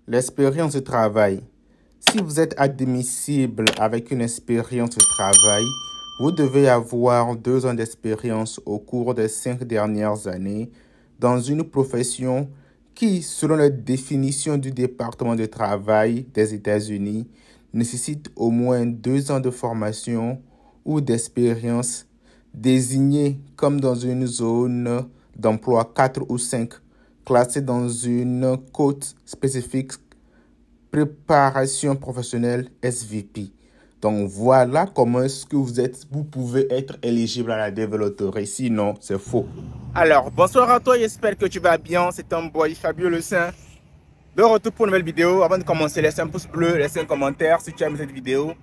L'expérience de travail. Si vous êtes admissible avec une expérience de travail, vous devez avoir 2 ans d'expérience au cours des 5 dernières années dans une profession qui, selon la définition du département de travail des États-Unis, nécessite au moins 2 ans de formation ou d'expérience désignée comme dans une zone d'emploi 4 ou 5, classée dans une cote spécifique préparation professionnelle SVP. Donc voilà comment est-ce que vous pouvez être éligible à la développerie. Sinon, c'est faux. Alors, bonsoir à toi, j'espère que tu vas bien. C'est ton boy Fabio Le Saint. De retour pour une nouvelle vidéo. Avant de commencer, laisse un pouce bleu, laisse un commentaire si tu aimes cette vidéo.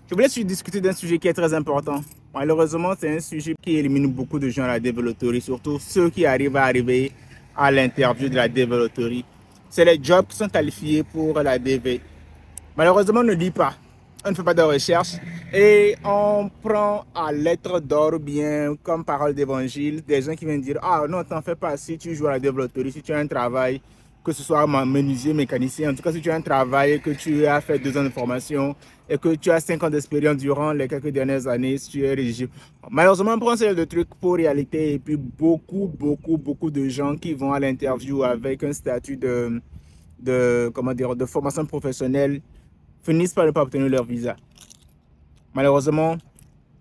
Je voulais discuter d'un sujet qui est très important. Malheureusement, c'est un sujet qui élimine beaucoup de gens à la développerie, surtout ceux qui arrivent à l'interview de la développerie. C'est les jobs qui sont qualifiés pour la DV. Malheureusement, on ne lit pas. On ne fait pas de recherche et on prend à lettre d'or bien comme parole d'évangile des gens qui viennent dire ah non, t'en fais pas si tu joues à la développerie, si tu as un travail, que ce soit menuisier, mécanicien, en tout cas si tu as un travail que tu as fait 2 ans de formation et que tu as 5 ans d'expérience durant les quelques dernières années, si tu es éligible. Malheureusement, on prend ce truc pour réalité et puis beaucoup de gens qui vont à l'interview avec un statut de formation professionnelle finissent par ne pas obtenir leur visa. Malheureusement,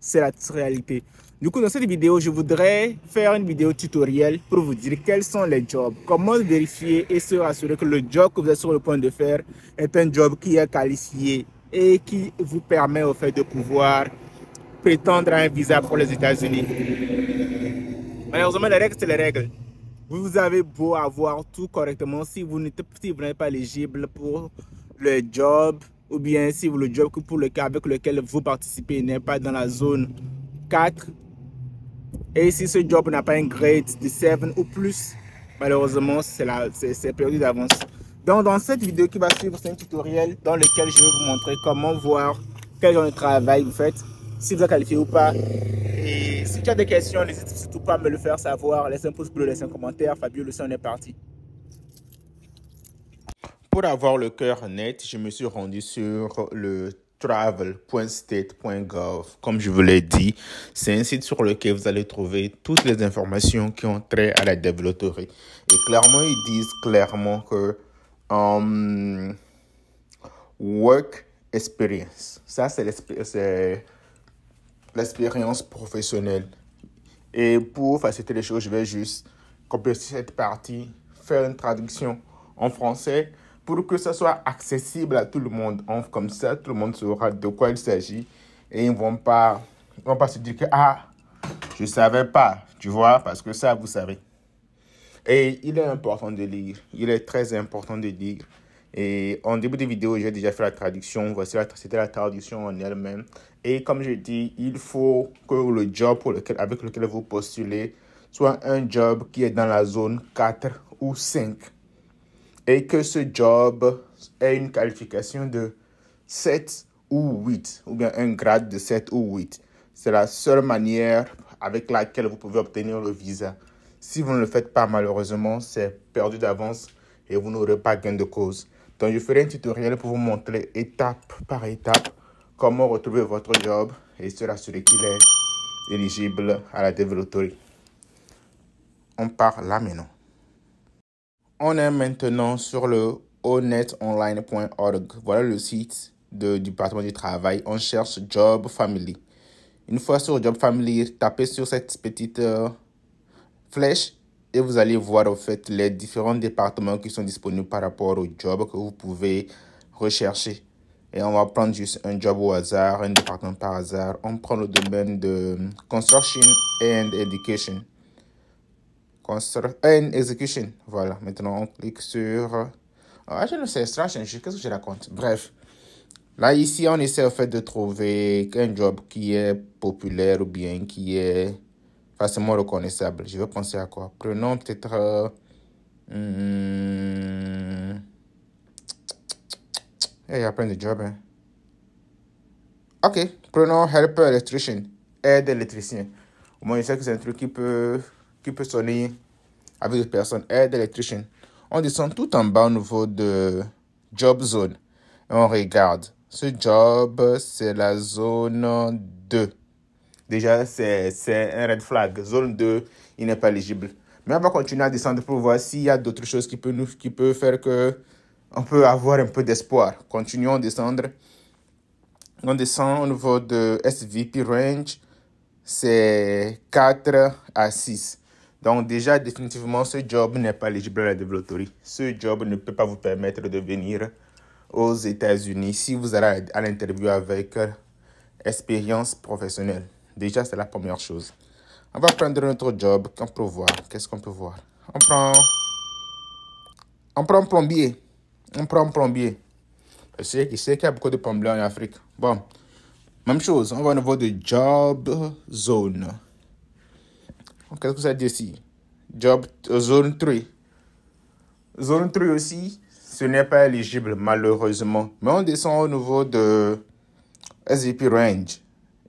c'est la réalité. Du coup, dans cette vidéo, je voudrais faire une vidéo tutoriel pour vous dire quels sont les jobs, comment vérifier et se rassurer que le job que vous êtes sur le point de faire est un job qui est qualifié et qui vous permet au fait de pouvoir prétendre à un visa pour les États-Unis. Malheureusement, les règles, c'est les règles. Vous avez beau avoir tout correctement, si vous n'êtes pas éligible pour le job, ou bien si le job avec lequel vous participez n'est pas dans la zone 4, et si ce job n'a pas un grade de 7 ou plus, malheureusement, c'est perdu d'avance. Donc, dans cette vidéo qui va suivre, c'est un tutoriel dans lequel je vais vous montrer comment voir quel genre de travail vous faites, si vous êtes qualifié ou pas. Et si tu as des questions, n'hésite surtout pas à me le faire savoir. Laisse un pouce bleu, laisse un commentaire. Fabio Le Saint, on est parti. Pour avoir le cœur net, je me suis rendu sur le travel.state.gov. Comme je vous l'ai dit, c'est un site sur lequel vous allez trouver toutes les informations qui ont trait à la développerie. Et clairement, ils disent clairement que work experience, ça c'est l'expérience professionnelle. Et pour faciliter les choses, je vais juste compléter cette partie, faire une traduction en français pour que ça soit accessible à tout le monde. Comme ça, tout le monde saura de quoi il s'agit et ils ne vont pas se dire que ah, je ne savais pas, tu vois, parce que ça, vous savez. Et il est important de lire, il est très important de lire. Et en début de vidéo, j'ai déjà fait la traduction. Voici, c'était la traduction en elle-même. Et comme je dis, il faut que le job avec lequel vous postulez soit un job qui est dans la zone 4 ou 5. Et que ce job ait une qualification de 7 ou 8, ou bien un grade de 7 ou 8. C'est la seule manière avec laquelle vous pouvez obtenir le visa. Si vous ne le faites pas, malheureusement, c'est perdu d'avance et vous n'aurez pas gain de cause. Donc, je ferai un tutoriel pour vous montrer étape par étape comment retrouver votre job et se rassurer qu'il est éligible à la développerie. On part là maintenant. On est maintenant sur le honetonline.org. Voilà le site du département du travail. On cherche Job Family. Une fois sur Job Family, tapez sur cette petite flèche et vous allez voir au fait les différents départements qui sont disponibles par rapport au job que vous pouvez rechercher. Et on va prendre juste un job au hasard, un département par hasard. On prend le domaine de Construction and Education. And Execution. Voilà. Maintenant, on clique sur... Ah, je ne sais, qu'est-ce que je raconte? Bref. Là, ici, on essaie au fait de trouver un job qui est populaire ou bien qui est facilement reconnaissable. Je vais penser à quoi? Prenons peut-être... Il y a plein de jobs. Hein. Ok, prenons Helper Electrician. Aide électricien. Au moins, je sais que c'est un truc qui peut sonner avec des personnes. Aide Electrician. On descend tout en bas au niveau de Job zone. Et on regarde. Ce job, c'est la zone 2. Déjà, c'est un red flag. Zone 2, il n'est pas éligible. Mais on va continuer à descendre pour voir s'il y a d'autres choses qui peuvent faire que on peut avoir un peu d'espoir. Continuons à descendre. On descend au niveau de SVP range. C'est 4 à 6. Donc déjà, définitivement, ce job n'est pas éligible à la développerie. Ce job ne peut pas vous permettre de venir aux États-Unis si vous allez à l'interview avec expérience professionnelle. Déjà, c'est la première chose. On va prendre notre job. Qu'on peut voir. Qu'est-ce qu'on peut voir? On prend plombier. On prend plombier. Je sais qu'il y a beaucoup de plombiers en Afrique. Bon, même chose. On va au niveau de job zone. Qu'est-ce que ça dit ici? Job zone 3. Zone 3 aussi, ce n'est pas éligible malheureusement. Mais on descend au niveau de SVP range.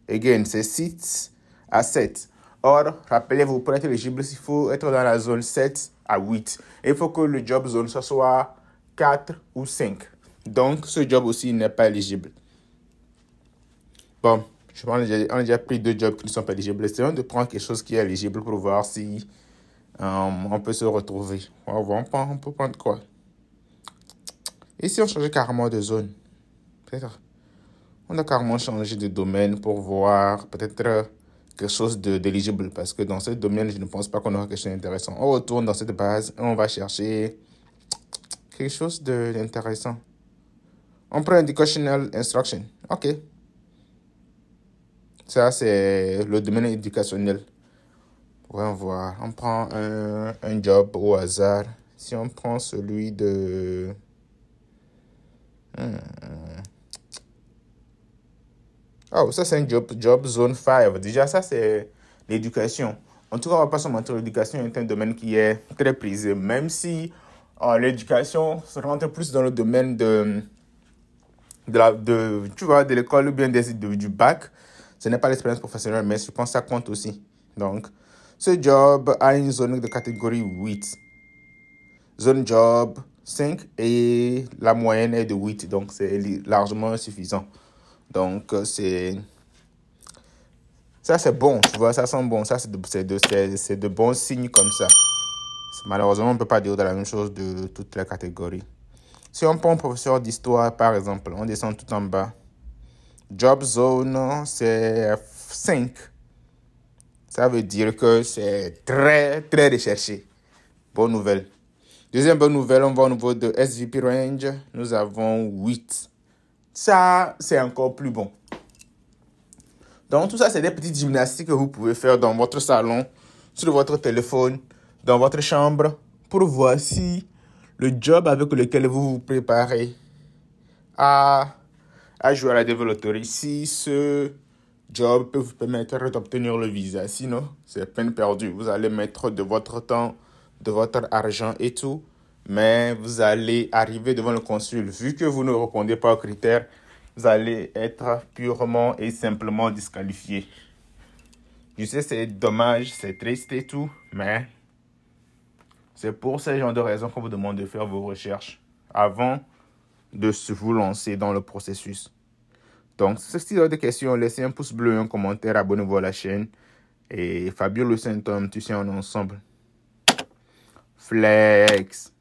Again, c'est 6 à 7. Or, rappelez-vous, pour être éligible, il faut être dans la zone 7 à 8. Et il faut que le job zone soit 4 ou 5. Donc, ce job aussi n'est pas éligible. Bon, je pense qu'on a déjà pris 2 jobs qui ne sont pas éligibles. Essayons de prendre quelque chose qui est éligible pour voir si on peut se retrouver. On peut prendre quoi? Et si on changeait carrément de zone? Peut-être. On a carrément changé de domaine pour voir peut-être quelque chose d'éligible. Parce que dans ce domaine, je ne pense pas qu'on aura quelque chose d'intéressant. On retourne dans cette base et on va chercher quelque chose d'intéressant. On prend Educational Instruction. OK. Ça, c'est le domaine éducationnel. On va voir. On prend un job au hasard. Si on prend celui de... Oh, ça, c'est un job zone 5. Déjà, ça, c'est l'éducation. En tout cas, on ne va pas se mentir, l'éducation est un domaine qui est très prisé. Même si l'éducation se rentre plus dans le domaine de l'école ou bien du bac. Ce n'est pas l'expérience professionnelle, mais je pense que ça compte aussi. Donc, ce job a une zone de catégorie 8. Zone job 5 et la moyenne est de 8. Donc, c'est largement suffisant. Donc, ça, c'est bon. Tu vois, ça sent bon. Ça, c'est de bons signes comme ça. Malheureusement, on ne peut pas dire de la même chose de toutes les catégories. Si on prend un professeur d'histoire, par exemple, on descend tout en bas. Job zone, c'est 5. Ça veut dire que c'est très, très recherché. Bonne nouvelle. Deuxième bonne nouvelle, on va au niveau de SVP range. Nous avons 8. Ça, c'est encore plus bon. Donc, tout ça, c'est des petites gymnastiques que vous pouvez faire dans votre salon, sur votre téléphone, dans votre chambre, pour voir si le job avec lequel vous vous préparez à jouer à la développerie, si ce job peut vous permettre d'obtenir le visa. Sinon, c'est peine perdue. Vous allez mettre de votre temps, de votre argent et tout, mais vous allez arriver devant le consul. Vu que vous ne répondez pas aux critères, vous allez être purement et simplement disqualifié. Je sais, c'est dommage, c'est triste et tout, mais c'est pour ce genre de raisons qu'on vous demande de faire vos recherches avant de vous lancer dans le processus. Donc, si vous avez des questions, laissez un pouce bleu, un commentaire, abonnez-vous à la chaîne. Et Fabio Le Saint-Homme, tu sais, on est ensemble. Flex.